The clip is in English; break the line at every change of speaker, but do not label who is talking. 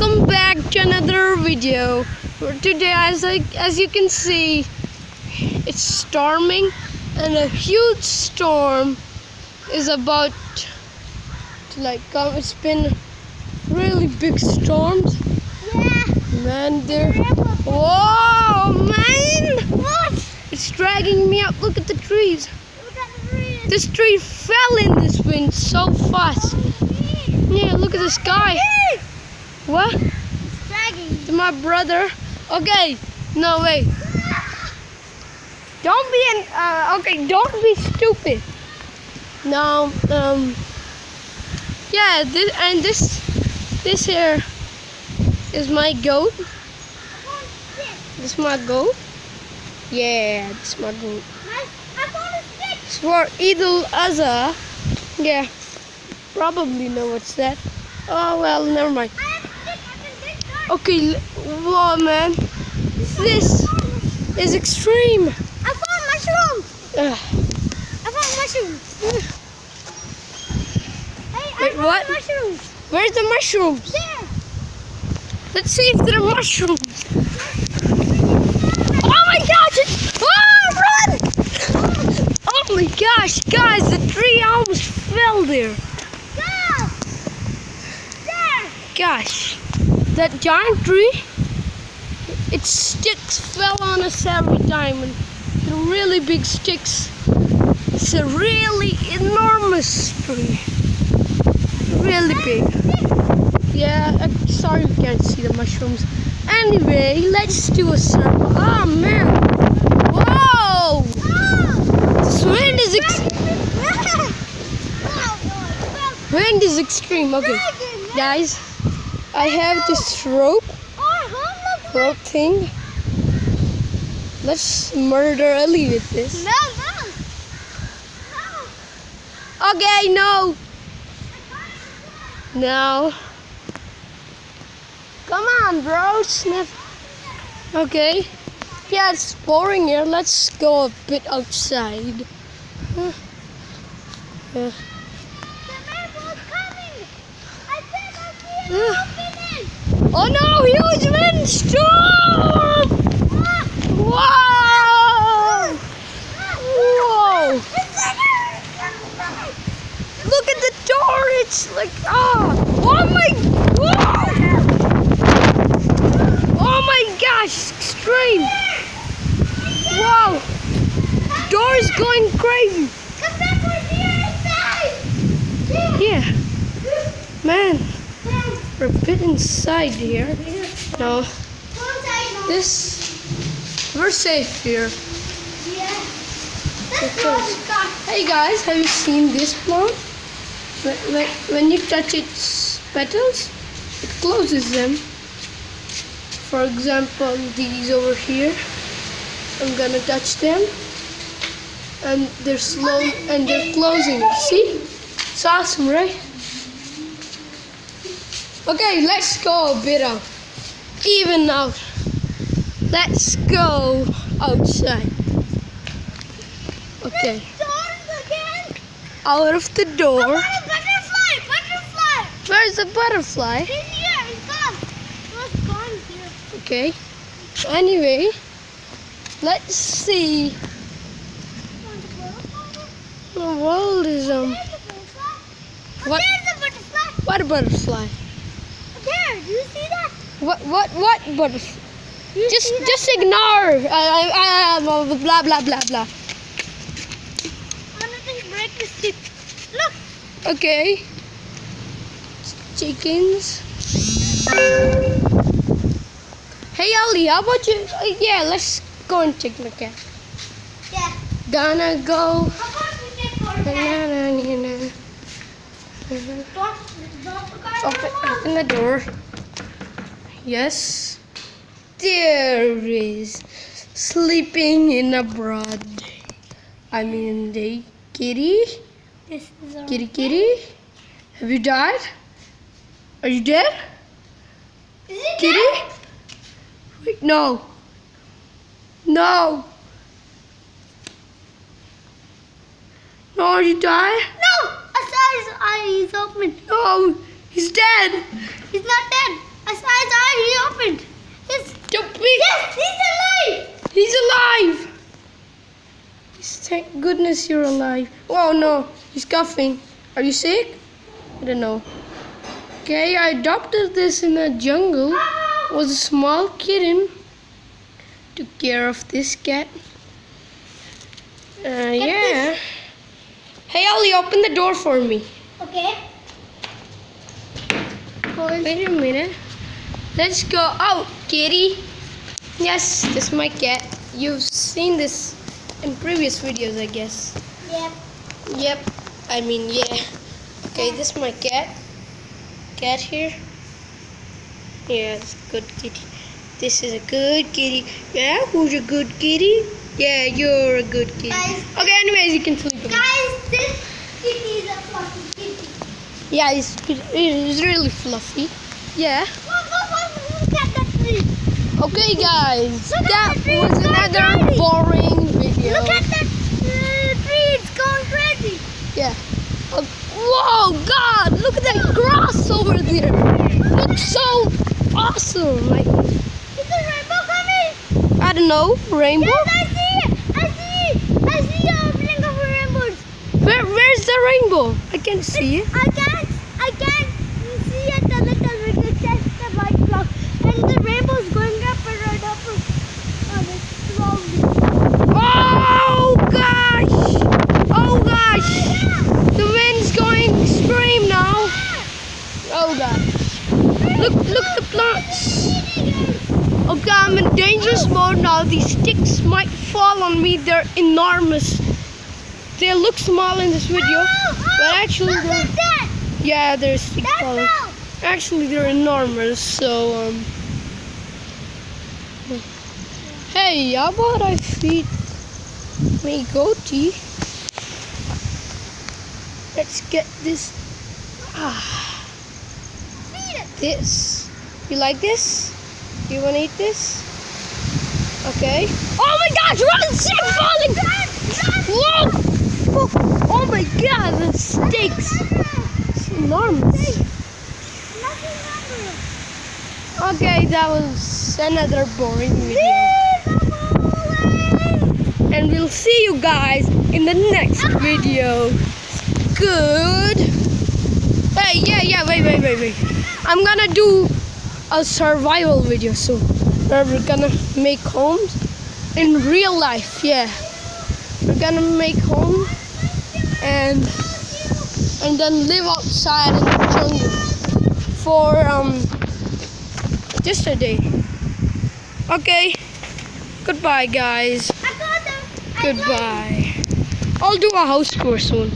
welcome back to another video. Today, as you can see, it's storming, and a huge storm is about to come. It's been really big storms.
Yeah.
Man, whoa, man!
What?
It's dragging me up. Look at the trees.
Look at the trees.
This tree fell in this wind so fast. Yeah, look at the sky. What?
It's dragging.
To my brother. Okay, no wait. Don't be stupid. Now, yeah, this here is my goat. This is my goat. Yeah, this is my goat.
I found a stick.
It's for Eid al-Azha. Yeah, probably know what's that. Oh well, never mind.
I have a stick. I can dig that.
Okay, whoa, man. This is extreme.
I found mushrooms. I found mushrooms. Hey, I
Wait,
found
what?
mushrooms.
Where's the mushrooms?
There.
Let's see if there are mushrooms. Oh my gosh! Run! Oh my gosh, guys, the tree almost fell there.
Go. There.
Gosh, that giant tree, its sticks fell on us every time, and the really big sticks. It's a really enormous tree. Really big. Yeah, sorry you can't see the mushrooms. Anyway, let's do a circle. Oh man! Whoa! This wind is extreme. Okay, guys, I have this rope thing. Let's murder Ali with this.
No.
Okay, no. No. Come on, bro. Sniff. Okay. Yeah, it's boring here. Let's go a bit outside.
The man was coming. I said I see an opening.
Oh no, huge windstorm! Wow! Whoa! Look at the door. It's like, oh my, whoa! Oh my gosh, extreme! Wow! Door is going crazy.
Come back with me inside.
Yeah, man, we're a bit inside here. No, we're safe here. Hey guys, have you seen this plant? When you touch its petals, it closes them. For example, these over here, I'm gonna touch them, and they're slow and they're closing. See? It's awesome, right? Okay, let's go a bit out. Even out. Let's go outside. Okay. Out of the door.
I want a butterfly.
Where's the butterfly?
He's here. He's gone. He was gone here.
Okay. Anyway, let's see. The world is What?
There's a butterfly.
What butterfly?
There. Do you see that?
What butterfly?
Do you see that?
Just ignore. Blah blah blah blah.
Nothing break the stick. Look.
Okay. Chickens. Hey Ali, how about you? Yeah, let's go and check the cat.
Yeah.
Gonna go.
How about we take for a cat?
Open the door. Yes. There is sleeping in a broad day. I mean day. Kitty?
This is our
Kitty? Have you died? Are you dead?
Is it
Kitty?
dead?
Wait, no. No. No, you died?
No! I saw his eyes open.
No, he's dead.
He's not dead. I saw
Really?
Yes, he's alive.
He's alive! Thank goodness you're alive. Oh no, he's coughing. Are you sick? I don't know. Okay, I adopted this in the jungle. It was a small kitten. Took care of this cat. Yeah. Hey Ollie, open the door for me.
Okay.
Wait a minute. Let's go out, kitty. Yes, this is my cat. You've seen this in previous videos, I guess.
Yep.
Yep. I mean, yeah. Okay, this is my cat. Cat here. Yeah, it's a good kitty. This is a good kitty. Yeah, who's a good kitty? Yeah, you're a good kitty.
Guys.
Okay, anyways, you can sleep.
Guys, this kitty is a fluffy kitty.
Yeah, it's really fluffy. Yeah.
Look at that tree.
Okay, guys,
Look at
that
the tree,
was
it's going
another
crazy.
boring video.
Look at that tree. It's going crazy.
Yeah. Whoa, God! Look at that grass over there. Looks so awesome. Like,
Is the rainbow coming?
I don't know, rainbow.
Yes, I see it. I see the opening of a rainbow.
Where's the rainbow? I can't see it.
I can't see it a little bit. It's just a white block. And the rainbow's going up and right up. Oh, it's slowly.
Oh gosh! Oh gosh! The wind's going extreme now. Oh gosh! Look at the plants. Okay, I'm in dangerous mode now. These sticks might fall on me. They're enormous. They look small in this video, but actually
look
they're,
at that.
yeah, they're sticks
That's
falling.
how.
Actually, they're enormous. So hey, how about I feed my goatee? Let's get this.
Feed it.
This. You like this? You want to eat this? Okay. Oh my gosh! Run! Stick falling! Whoa! Oh my God! The stakes. It's enormous. Okay, that was another boring video. And we'll see you guys in the next video. Good. Hey, yeah, wait. I'm gonna do a survival video soon. Where we're gonna make homes in real life. Yeah. We're gonna make home and then live outside in the jungle for just a day. Okay. Goodbye, guys. Goodbye. I'll do a house tour soon.